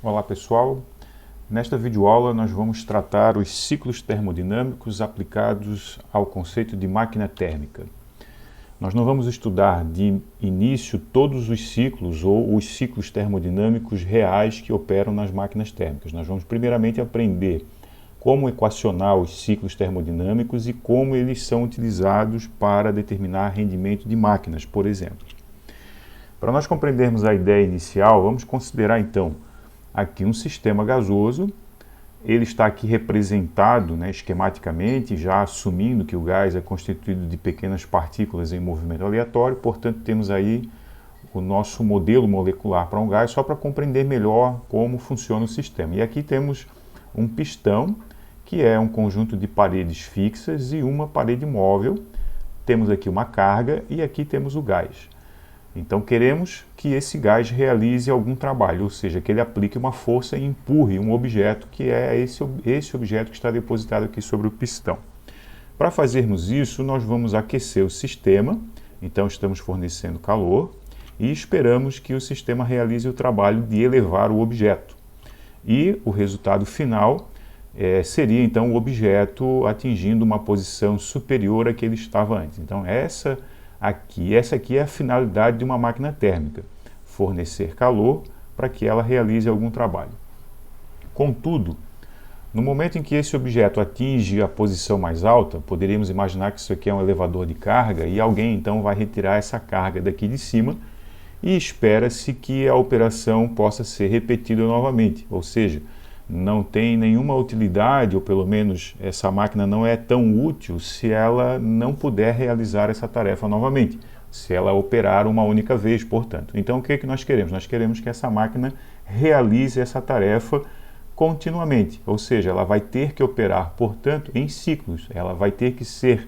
Olá pessoal, nesta videoaula nós vamos tratar os ciclos termodinâmicos aplicados ao conceito de máquina térmica. Nós não vamos estudar de início todos os ciclos ou os ciclos termodinâmicos reais que operam nas máquinas térmicas. Nós vamos primeiramente aprender como equacionar os ciclos termodinâmicos e como eles são utilizados para determinar rendimento de máquinas, por exemplo. Para nós compreendermos a ideia inicial, vamos considerar então aqui um sistema gasoso. Ele está aqui representado, esquematicamente, já assumindo que o gás é constituído de pequenas partículas em movimento aleatório. Portanto, temos aí o nosso modelo molecular para um gás, só para compreender melhor como funciona o sistema. E aqui temos um pistão, que é um conjunto de paredes fixas e uma parede móvel. Temos aqui uma carga e aqui temos o gás. Então queremos que esse gás realize algum trabalho, ou seja, que ele aplique uma força e empurre um objeto, que é esse objeto que está depositado aqui sobre o pistão. Para fazermos isso, nós vamos aquecer o sistema, então estamos fornecendo calor e esperamos que o sistema realize o trabalho de elevar o objeto. E o resultado final seria então o objeto atingindo uma posição superior à que ele estava antes. Então essa aqui é a finalidade de uma máquina térmica, fornecer calor para que ela realize algum trabalho. Contudo, no momento em que esse objeto atinge a posição mais alta, poderíamos imaginar que isso aqui é um elevador de carga e alguém então vai retirar essa carga daqui de cima e espera-se que a operação possa ser repetida novamente, ou seja, não tem nenhuma utilidade, ou pelo menos essa máquina não é tão útil se ela não puder realizar essa tarefa novamente, se ela operar uma única vez, portanto. Então o que é que nós queremos? Nós queremos que essa máquina realize essa tarefa continuamente, ou seja, ela vai ter que operar, portanto, em ciclos, ela vai ter que ser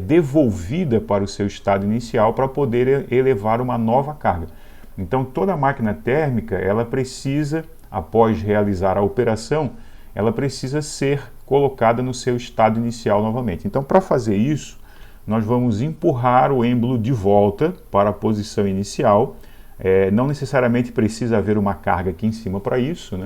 devolvida para o seu estado inicial para poder elevar uma nova carga. Então toda máquina térmica, ela precisa, após realizar a operação, ela precisa ser colocada no seu estado inicial novamente. Então, para fazer isso, nós vamos empurrar o êmbolo de volta para a posição inicial. Não necessariamente precisa haver uma carga aqui em cima para isso,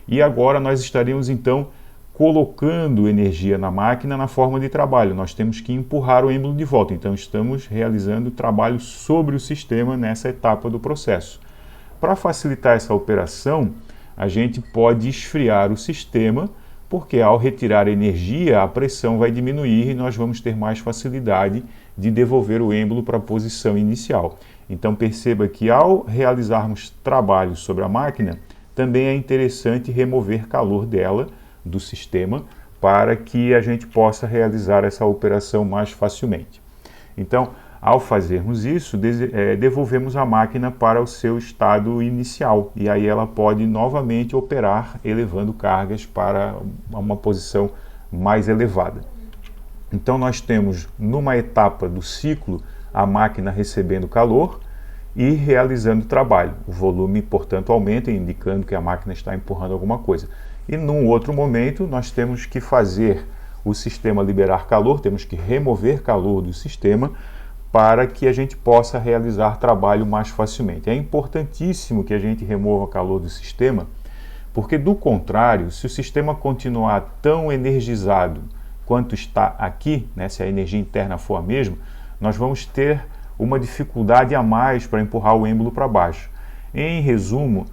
E agora nós estaríamos, então, colocando energia na máquina na forma de trabalho. Nós temos que empurrar o êmbolo de volta. Então, estamos realizando trabalho sobre o sistema nessa etapa do processo. Para facilitar essa operação, a gente pode esfriar o sistema, porque ao retirar energia, a pressão vai diminuir e nós vamos ter mais facilidade de devolver o êmbolo para a posição inicial. Então perceba que ao realizarmos trabalho sobre a máquina, também é interessante remover calor dela, do sistema, para que a gente possa realizar essa operação mais facilmente. Então, ao fazermos isso, devolvemos a máquina para o seu estado inicial e aí ela pode novamente operar, elevando cargas para uma posição mais elevada. Então nós temos numa etapa do ciclo a máquina recebendo calor e realizando trabalho. O volume, portanto, aumenta, indicando que a máquina está empurrando alguma coisa. E num outro momento nós temos que fazer o sistema liberar calor, temos que remover calor do sistema, para que a gente possa realizar trabalho mais facilmente. É importantíssimo que a gente remova calor do sistema, porque do contrário, se o sistema continuar tão energizado quanto está aqui, se a energia interna for a mesma, nós vamos ter uma dificuldade a mais para empurrar o êmbolo para baixo. Em resumo,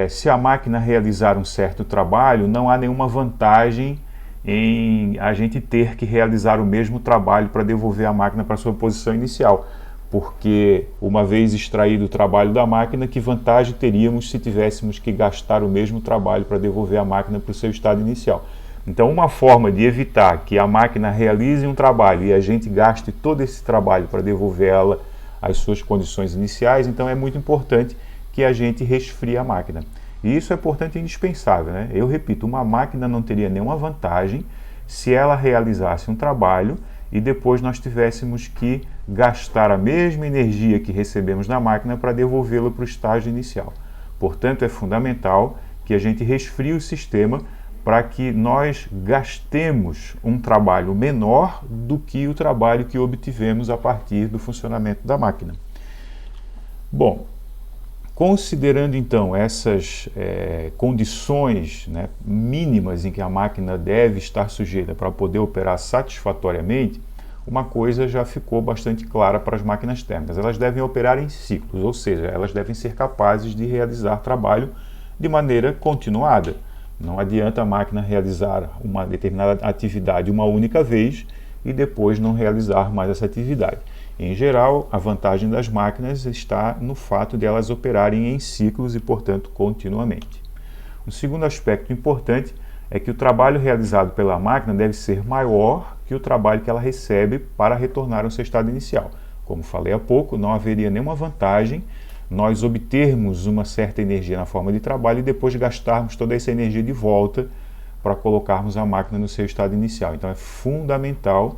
se a máquina realizar um certo trabalho, não há nenhuma vantagem em a gente ter que realizar o mesmo trabalho para devolver a máquina para a sua posição inicial, porque uma vez extraído o trabalho da máquina, que vantagem teríamos se tivéssemos que gastar o mesmo trabalho para devolver a máquina para o seu estado inicial? Então uma forma de evitar que a máquina realize um trabalho e a gente gaste todo esse trabalho para devolver ela às suas condições iniciais, então é muito importante que a gente resfrie a máquina. E isso é, portanto, indispensável. Eu repito, uma máquina não teria nenhuma vantagem se ela realizasse um trabalho e depois nós tivéssemos que gastar a mesma energia que recebemos na máquina para devolvê-la para o estágio inicial. Portanto, é fundamental que a gente resfrie o sistema para que nós gastemos um trabalho menor do que o trabalho que obtivemos a partir do funcionamento da máquina. Bom, Considerando então essas condições, né, mínimas em que a máquina deve estar sujeita para poder operar satisfatoriamente, uma coisa já ficou bastante clara para as máquinas térmicas. Elas devem operar em ciclos, ou seja, elas devem ser capazes de realizar trabalho de maneira continuada. Não adianta a máquina realizar uma determinada atividade uma única vez e depois não realizar mais essa atividade. Em geral, a vantagem das máquinas está no fato de elas operarem em ciclos e, portanto, continuamente. O segundo aspecto importante é que o trabalho realizado pela máquina deve ser maior que o trabalho que ela recebe para retornar ao seu estado inicial. Como falei há pouco, não haveria nenhuma vantagem nós obtermos uma certa energia na forma de trabalho e depois gastarmos toda essa energia de volta para colocarmos a máquina no seu estado inicial. Então é fundamental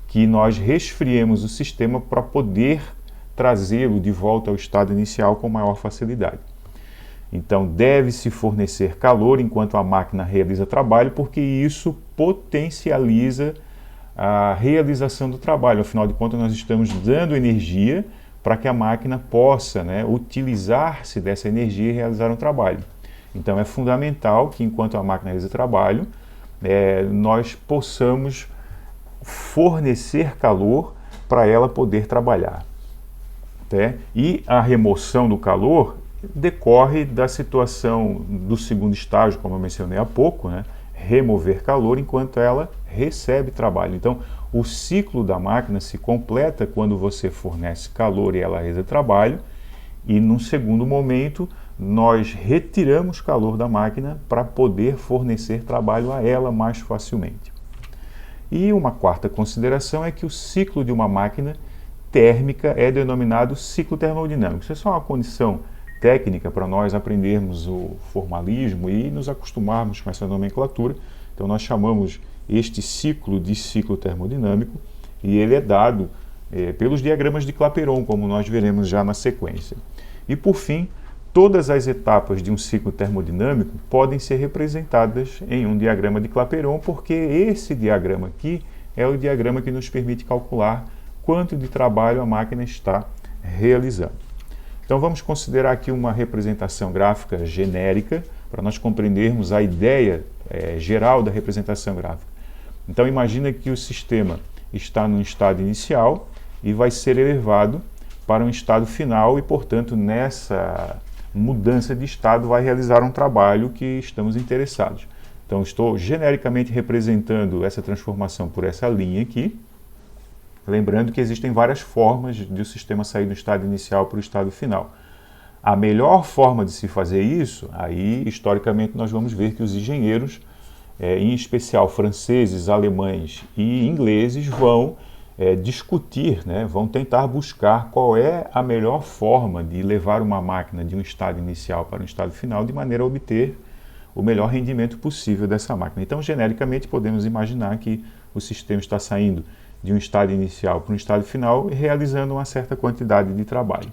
que nós resfriemos o sistema para poder trazê-lo de volta ao estado inicial com maior facilidade. Então deve-se fornecer calor enquanto a máquina realiza trabalho, porque isso potencializa a realização do trabalho. Afinal de contas, nós estamos dando energia para que a máquina possa, né, utilizar-se dessa energia e realizar um trabalho. Então é fundamental que enquanto a máquina realiza trabalho, nós possamos fornecer calor para ela poder trabalhar. E a remoção do calor decorre da situação do segundo estágio, como eu mencionei há pouco, né? Remover calor enquanto ela recebe trabalho. Então, o ciclo da máquina se completa quando você fornece calor e ela realiza trabalho, e num segundo momento nós retiramos calor da máquina para poder fornecer trabalho a ela mais facilmente. E uma quarta consideração é que o ciclo de uma máquina térmica é denominado ciclo termodinâmico. Isso é só uma condição técnica para nós aprendermos o formalismo e nos acostumarmos com essa nomenclatura. Então nós chamamos este ciclo de ciclo termodinâmico e ele é dado pelos diagramas de Clapeyron, como nós veremos já na sequência. E por fim, todas as etapas de um ciclo termodinâmico podem ser representadas em um diagrama de Clapeyron, porque esse diagrama aqui é o diagrama que nos permite calcular quanto de trabalho a máquina está realizando. Então vamos considerar aqui uma representação gráfica genérica para nós compreendermos a ideia geral da representação gráfica. Então imagina que o sistema está no estado inicial e vai ser elevado para um estado final e, portanto, nessa mudança de estado vai realizar um trabalho que estamos interessados. Então estou genericamente representando essa transformação por essa linha aqui, lembrando que existem várias formas de o sistema sair do estado inicial para o estado final. A melhor forma de se fazer isso, aí historicamente nós vamos ver que os engenheiros, em especial franceses, alemães e ingleses, vão discutir, né, vão tentar buscar qual é a melhor forma de levar uma máquina de um estado inicial para um estado final, de maneira a obter o melhor rendimento possível dessa máquina. Então, genericamente, podemos imaginar que o sistema está saindo de um estado inicial para um estado final e realizando uma certa quantidade de trabalho.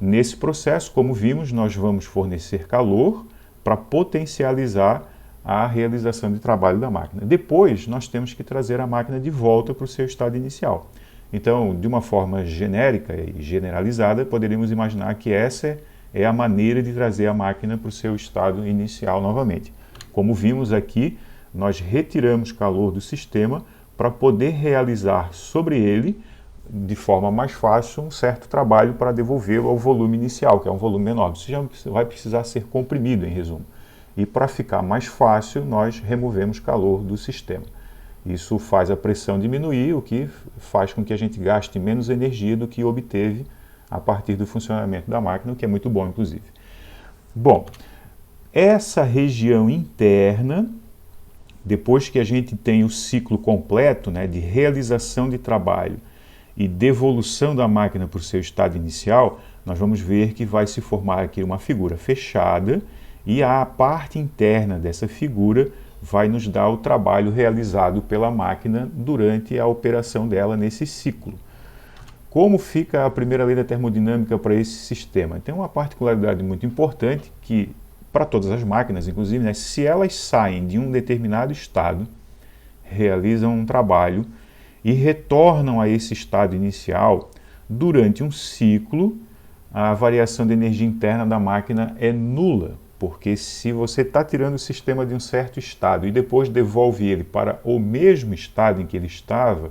Nesse processo, como vimos, nós vamos fornecer calor para potencializar a realização de trabalho da máquina. Depois, nós temos que trazer a máquina de volta para o seu estado inicial. Então, de uma forma genérica e generalizada, poderíamos imaginar que essa é a maneira de trazer a máquina para o seu estado inicial novamente. Como vimos aqui, nós retiramos calor do sistema para poder realizar sobre ele, de forma mais fácil, um certo trabalho para devolvê-lo ao volume inicial, que é um volume menor. Isso já vai precisar ser comprimido, em resumo. E para ficar mais fácil, nós removemos calor do sistema. Isso faz a pressão diminuir, o que faz com que a gente gaste menos energia do que obteve a partir do funcionamento da máquina, o que é muito bom, inclusive. Bom, essa região interna, depois que a gente tem o ciclo completo, né, de realização de trabalho e devolução da máquina para o seu estado inicial, nós vamos ver que vai se formar aqui uma figura fechada e a parte interna dessa figura vai nos dar o trabalho realizado pela máquina durante a operação dela nesse ciclo. Como fica a primeira lei da termodinâmica para esse sistema? Tem uma particularidade muito importante que, para todas as máquinas, inclusive, né, se elas saem de um determinado estado, realizam um trabalho e retornam a esse estado inicial durante um ciclo, a variação de energia interna da máquina é nula, porque se você está tirando o sistema de um certo estado e depois devolve ele para o mesmo estado em que ele estava,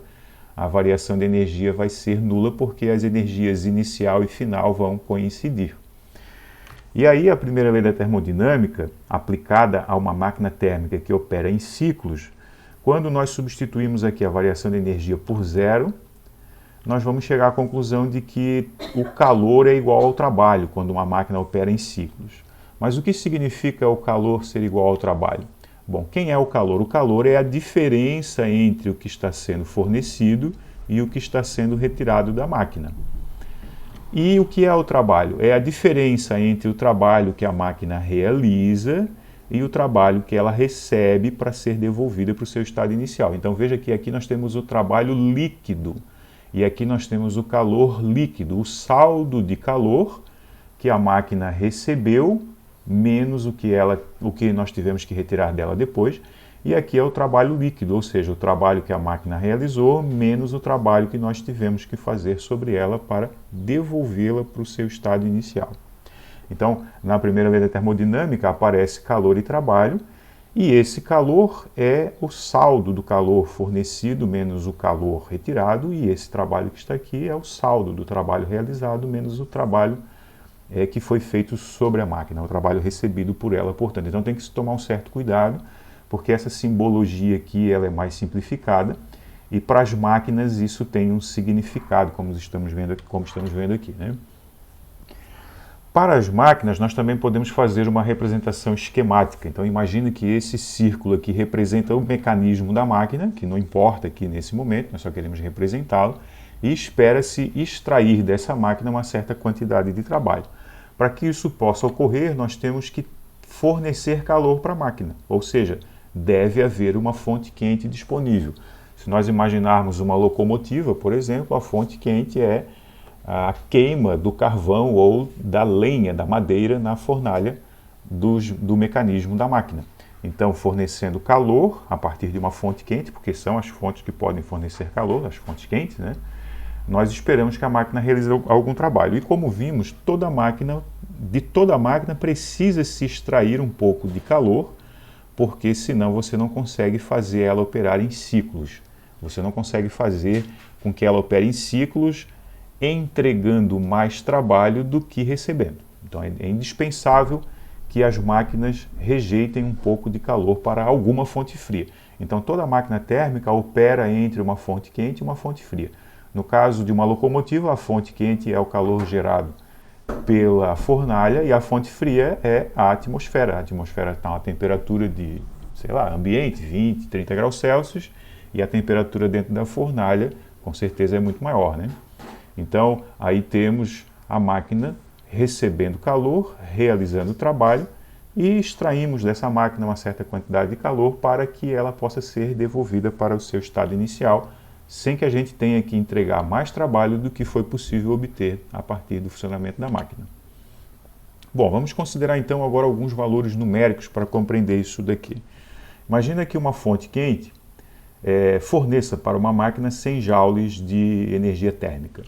a variação de energia vai ser nula, porque as energias inicial e final vão coincidir. E aí a primeira lei da termodinâmica, aplicada a uma máquina térmica que opera em ciclos, quando nós substituímos aqui a variação de energia por zero, nós vamos chegar à conclusão de que o calor é igual ao trabalho quando uma máquina opera em ciclos. Mas o que significa o calor ser igual ao trabalho? Bom, quem é o calor? O calor é a diferença entre o que está sendo fornecido e o que está sendo retirado da máquina. E o que é o trabalho? É a diferença entre o trabalho que a máquina realiza e o trabalho que ela recebe para ser devolvida para o seu estado inicial. Então veja que aqui nós temos o trabalho líquido e aqui nós temos o calor líquido, o saldo de calor que a máquina recebeu menos o que nós tivemos que retirar dela depois. E aqui é o trabalho líquido, ou seja, o trabalho que a máquina realizou menos o trabalho que nós tivemos que fazer sobre ela para devolvê-la para o seu estado inicial. Então, na primeira lei da termodinâmica aparece calor e trabalho, e esse calor é o saldo do calor fornecido menos o calor retirado, e esse trabalho que está aqui é o saldo do trabalho realizado menos o trabalho que foi feito sobre a máquina, o trabalho recebido por ela, portanto. Então tem que se tomar um certo cuidado, porque essa simbologia aqui ela é mais simplificada, e para as máquinas isso tem um significado, como estamos vendo aqui, né? Para as máquinas, nós também podemos fazer uma representação esquemática. Então, imagine que esse círculo aqui representa o mecanismo da máquina, que não importa aqui nesse momento, nós só queremos representá-lo, e espera-se extrair dessa máquina uma certa quantidade de trabalho. Para que isso possa ocorrer, nós temos que fornecer calor para a máquina, ou seja, deve haver uma fonte quente disponível. Se nós imaginarmos uma locomotiva, por exemplo, a fonte quente é a queima do carvão ou da lenha, da madeira na fornalha do mecanismo da máquina. Então, fornecendo calor a partir de uma fonte quente, porque são as fontes que podem fornecer calor, as fontes quentes, né? Nós esperamos que a máquina realize algum trabalho. E como vimos, de toda a máquina precisa se extrair um pouco de calor, porque senão você não consegue fazer ela operar em ciclos. Você não consegue fazer com que ela opere em ciclos entregando mais trabalho do que recebendo. Então é indispensável que as máquinas rejeitem um pouco de calor para alguma fonte fria. Então toda máquina térmica opera entre uma fonte quente e uma fonte fria. No caso de uma locomotiva, a fonte quente é o calor gerado pela fornalha e a fonte fria é a atmosfera. A atmosfera está a uma temperatura de, sei lá, ambiente, 20, 30 graus Celsius, e a temperatura dentro da fornalha, com certeza, é muito maior, né? Então, aí temos a máquina recebendo calor, realizando o trabalho, e extraímos dessa máquina uma certa quantidade de calor para que ela possa ser devolvida para o seu estado inicial, sem que a gente tenha que entregar mais trabalho do que foi possível obter a partir do funcionamento da máquina. Bom, vamos considerar então agora alguns valores numéricos para compreender isso daqui. Imagina que uma fonte quente forneça para uma máquina 100 joules de energia térmica.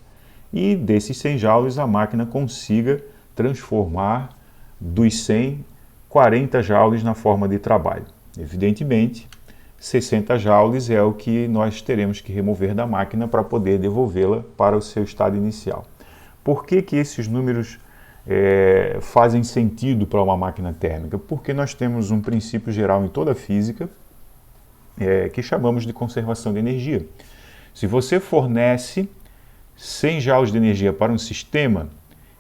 E desses 100 joules a máquina consiga transformar dos 100, 40 joules na forma de trabalho. Evidentemente, 60 joules é o que nós teremos que remover da máquina para poder devolvê-la para o seu estado inicial. Por que esses números fazem sentido para uma máquina térmica? Porque nós temos um princípio geral em toda a física que chamamos de conservação de energia. Se você fornece 100 joules de energia para um sistema,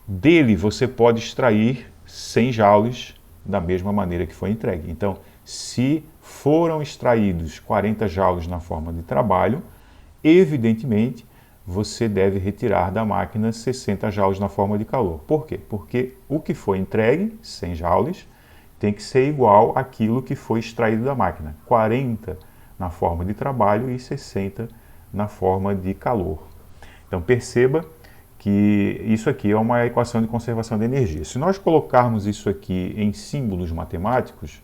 dele você pode extrair 100 joules da mesma maneira que foi entregue. Então, se foram extraídos 40 joules na forma de trabalho, evidentemente você deve retirar da máquina 60 joules na forma de calor. Por quê? Porque o que foi entregue, 100 joules, tem que ser igual àquilo que foi extraído da máquina. 40 na forma de trabalho e 60 na forma de calor. Então perceba que isso aqui é uma equação de conservação de energia. Se nós colocarmos isso aqui em símbolos matemáticos,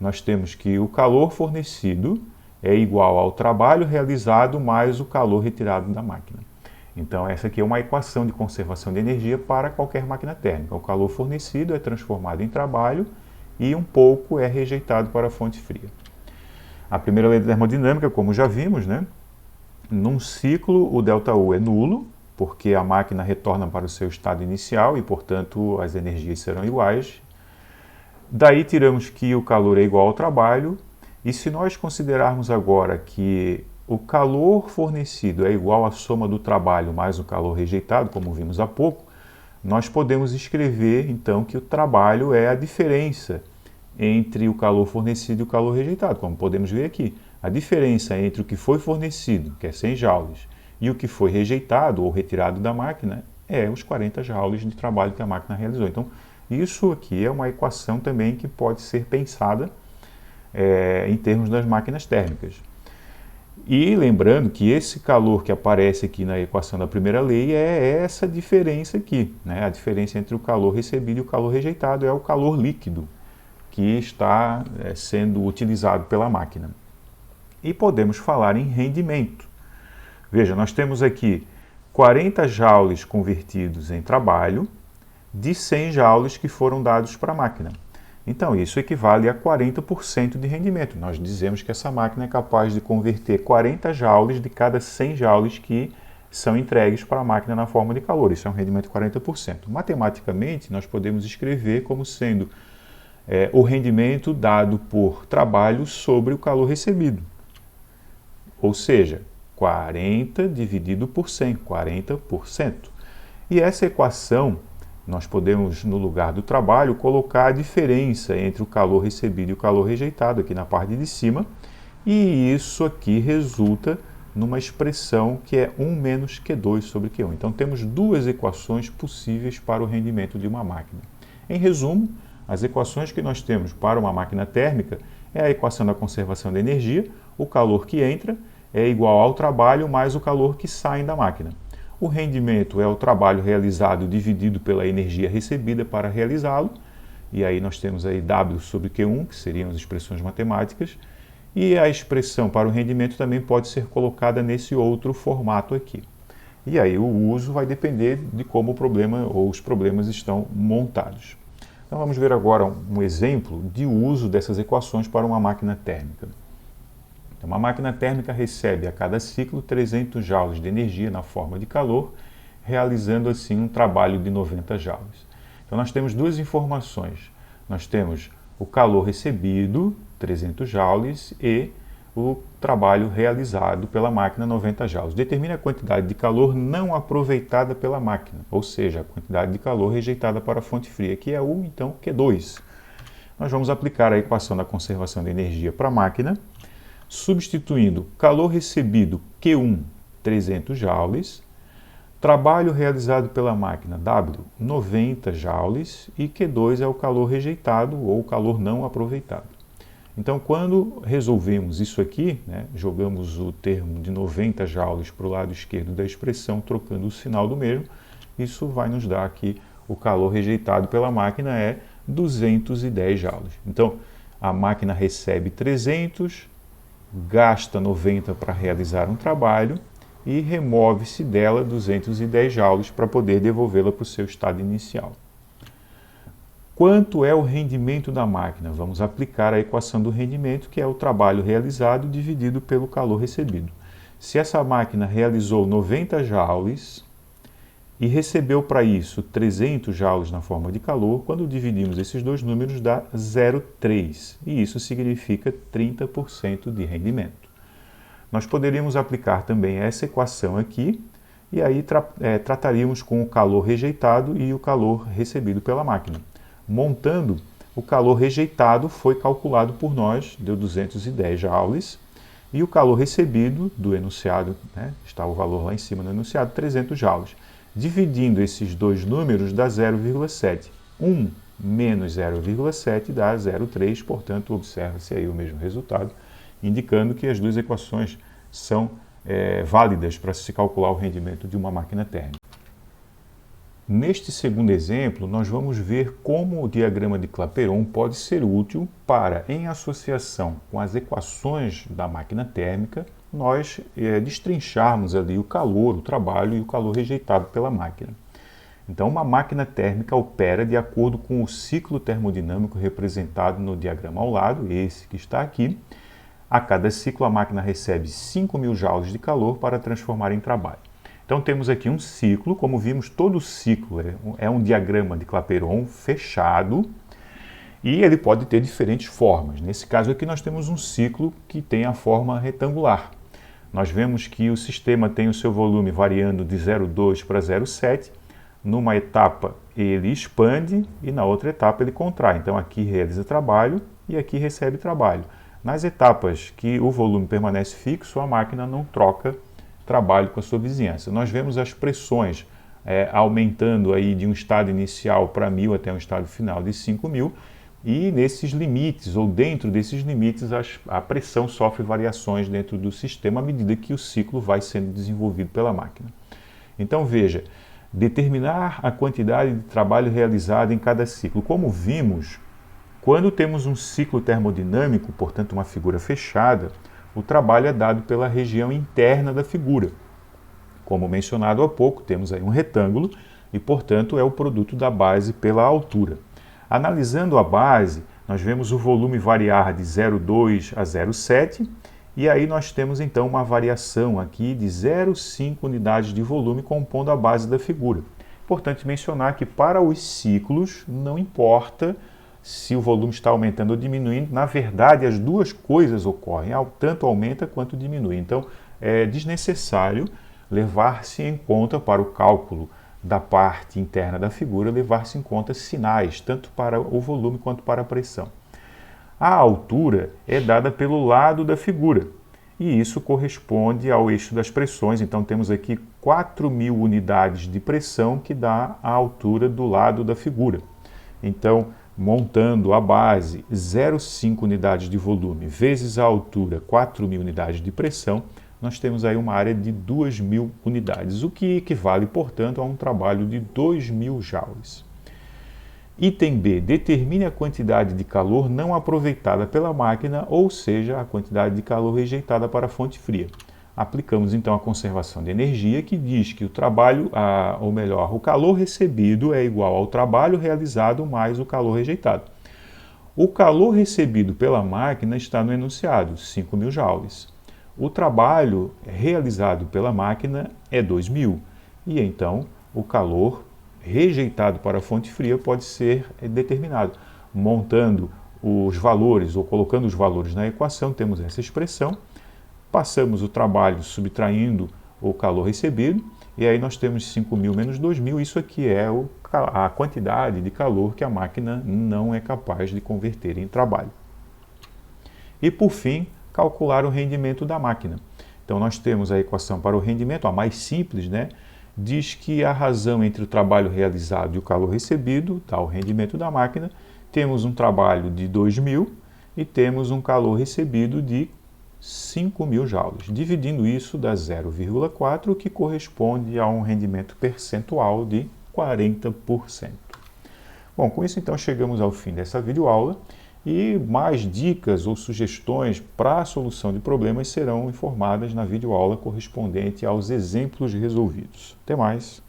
nós temos que o calor fornecido é igual ao trabalho realizado mais o calor retirado da máquina. Então essa aqui é uma equação de conservação de energia para qualquer máquina térmica. O calor fornecido é transformado em trabalho e um pouco é rejeitado para a fonte fria. A primeira lei da termodinâmica, como já vimos, né? Num ciclo o ΔU é nulo, porque a máquina retorna para o seu estado inicial e, portanto, as energias serão iguais. Daí tiramos que o calor é igual ao trabalho, e se nós considerarmos agora que o calor fornecido é igual à soma do trabalho mais o calor rejeitado, como vimos há pouco, nós podemos escrever, então, que o trabalho é a diferença entre o calor fornecido e o calor rejeitado, como podemos ver aqui. A diferença entre o que foi fornecido, que é 100 joules, e o que foi rejeitado ou retirado da máquina é os 40 joules de trabalho que a máquina realizou. Então, isso aqui é uma equação também que pode ser pensada em termos das máquinas térmicas. E lembrando que esse calor que aparece aqui na equação da primeira lei é essa diferença aqui, né? A diferença entre o calor recebido e o calor rejeitado é o calor líquido que está sendo utilizado pela máquina. E podemos falar em rendimento. Veja, nós temos aqui 40 joules convertidos em trabalho de 100 joules que foram dados para a máquina. Então, isso equivale a 40% de rendimento. Nós dizemos que essa máquina é capaz de converter 40 joules de cada 100 joules que são entregues para a máquina na forma de calor. Isso é um rendimento de 40%. Matematicamente, nós podemos escrever como sendo o rendimento dado por trabalho sobre o calor recebido. Ou seja, 40 dividido por 100, 40%. E essa equação, nós podemos, no lugar do trabalho, colocar a diferença entre o calor recebido e o calor rejeitado aqui na parte de cima, e isso aqui resulta numa expressão que é 1 menos Q2 sobre Q1. Então temos duas equações possíveis para o rendimento de uma máquina. Em resumo, as equações que nós temos para uma máquina térmica é a equação da conservação de energia, o calor que entra é igual ao trabalho mais o calor que sai da máquina. O rendimento é o trabalho realizado dividido pela energia recebida para realizá-lo, e aí nós temos aí W sobre Q1, que seriam as expressões matemáticas, e a expressão para o rendimento também pode ser colocada nesse outro formato aqui. E aí o uso vai depender de como o problema ou os problemas estão montados. Então vamos ver agora um exemplo de uso dessas equações para uma máquina térmica. Então, uma máquina térmica recebe a cada ciclo 300 joules de energia na forma de calor, realizando assim um trabalho de 90 joules. Então nós temos duas informações. Nós temos o calor recebido, 300 joules, e o trabalho realizado pela máquina, 90 joules. Determine a quantidade de calor não aproveitada pela máquina, ou seja, a quantidade de calor rejeitada para a fonte fria, que é U, então Q2. Nós vamos aplicar a equação da conservação de energia para a máquina, substituindo calor recebido Q1, 300 joules, trabalho realizado pela máquina W, 90 joules, e Q2 é o calor rejeitado ou calor não aproveitado. Então, quando resolvemos isso aqui, né, jogamos o termo de 90 joules para o lado esquerdo da expressão, trocando o sinal do mesmo, isso vai nos dar que o calor rejeitado pela máquina é 210 joules. Então, a máquina recebe 300, gasta 90 para realizar um trabalho e remove-se dela 210 joules para poder devolvê-la para o seu estado inicial. Quanto é o rendimento da máquina? Vamos aplicar a equação do rendimento, que é o trabalho realizado dividido pelo calor recebido. Se essa máquina realizou 90 joules e recebeu para isso 300 joules na forma de calor, quando dividimos esses dois números dá 0,3, e isso significa 30% de rendimento. Nós poderíamos aplicar também essa equação aqui, e aí trataríamos com o calor rejeitado e o calor recebido pela máquina. Montando, o calor rejeitado foi calculado por nós, deu 210 joules, e o calor recebido do enunciado, né, está o valor lá em cima no enunciado, 300 joules. Dividindo esses dois números dá 0,7. 1 menos 0,7 dá 0,3, portanto, observa-se aí o mesmo resultado, indicando que as duas equações são válidas para se calcular o rendimento de uma máquina térmica. Neste segundo exemplo, nós vamos ver como o diagrama de Clapeyron pode ser útil para, em associação com as equações da máquina térmica, nós destrincharmos ali o calor, o trabalho e o calor rejeitado pela máquina. Então, uma máquina térmica opera de acordo com o ciclo termodinâmico representado no diagrama ao lado, esse que está aqui. A cada ciclo, a máquina recebe 5.000 joules de calor para transformar em trabalho. Então, temos aqui um ciclo, como vimos, todo ciclo é um diagrama de Clapeyron fechado e ele pode ter diferentes formas. Nesse caso aqui, nós temos um ciclo que tem a forma retangular. Nós vemos que o sistema tem o seu volume variando de 0,2 para 0,7. Numa etapa ele expande e na outra etapa ele contrai. Então aqui realiza trabalho e aqui recebe trabalho. Nas etapas que o volume permanece fixo, a máquina não troca trabalho com a sua vizinhança. Nós vemos as pressões aumentando aí de um estado inicial para 1.000 até um estado final de 5.000 e nesses limites ou dentro desses limites a pressão sofre variações dentro do sistema à medida que o ciclo vai sendo desenvolvido pela máquina. Então veja, determinar a quantidade de trabalho realizado em cada ciclo. Como vimos, quando temos um ciclo termodinâmico, portanto uma figura fechada, o trabalho é dado pela região interna da figura. Como mencionado há pouco, temos aí um retângulo e, portanto, é o produto da base pela altura. Analisando a base, nós vemos o volume variar de 0,2 a 0,7 e aí nós temos então uma variação aqui de 0,5 unidades de volume compondo a base da figura. Importante mencionar que para os ciclos não importa se o volume está aumentando ou diminuindo, na verdade as duas coisas ocorrem, tanto aumenta quanto diminui. Então é desnecessário levar-se em conta para o cálculo da parte interna da figura, levar-se em conta sinais, tanto para o volume quanto para a pressão. A altura é dada pelo lado da figura e isso corresponde ao eixo das pressões. Então temos aqui 4.000 unidades de pressão que dá a altura do lado da figura. Então, montando a base 0,5 unidades de volume vezes a altura 4.000 unidades de pressão, nós temos aí uma área de 2.000 unidades, o que equivale, portanto, a um trabalho de 2.000 joules. Item B. Determine a quantidade de calor não aproveitada pela máquina, ou seja, a quantidade de calor rejeitada para a fonte fria. Aplicamos então a conservação de energia, que diz que o trabalho, ou melhor, o calor recebido é igual ao trabalho realizado mais o calor rejeitado. O calor recebido pela máquina está no enunciado, 5.000 joules. O trabalho realizado pela máquina é 2.000, e então o calor rejeitado para a fonte fria pode ser determinado. Montando os valores ou colocando os valores na equação, temos essa expressão, passamos o trabalho subtraindo o calor recebido, e aí nós temos 5.000 menos 2.000, isso aqui é a quantidade de calor que a máquina não é capaz de converter em trabalho. E por fim, calcular o rendimento da máquina. Então nós temos a equação para o rendimento, a mais simples, né? Diz que a razão entre o trabalho realizado e o calor recebido dá o rendimento da máquina. Temos um trabalho de 2.000 e temos um calor recebido de 5.000 joules. Dividindo isso dá 0,4, que corresponde a um rendimento percentual de 40%. Bom, com isso então chegamos ao fim dessa videoaula e mais dicas ou sugestões para a solução de problemas serão informadas na videoaula correspondente aos exemplos resolvidos. Até mais!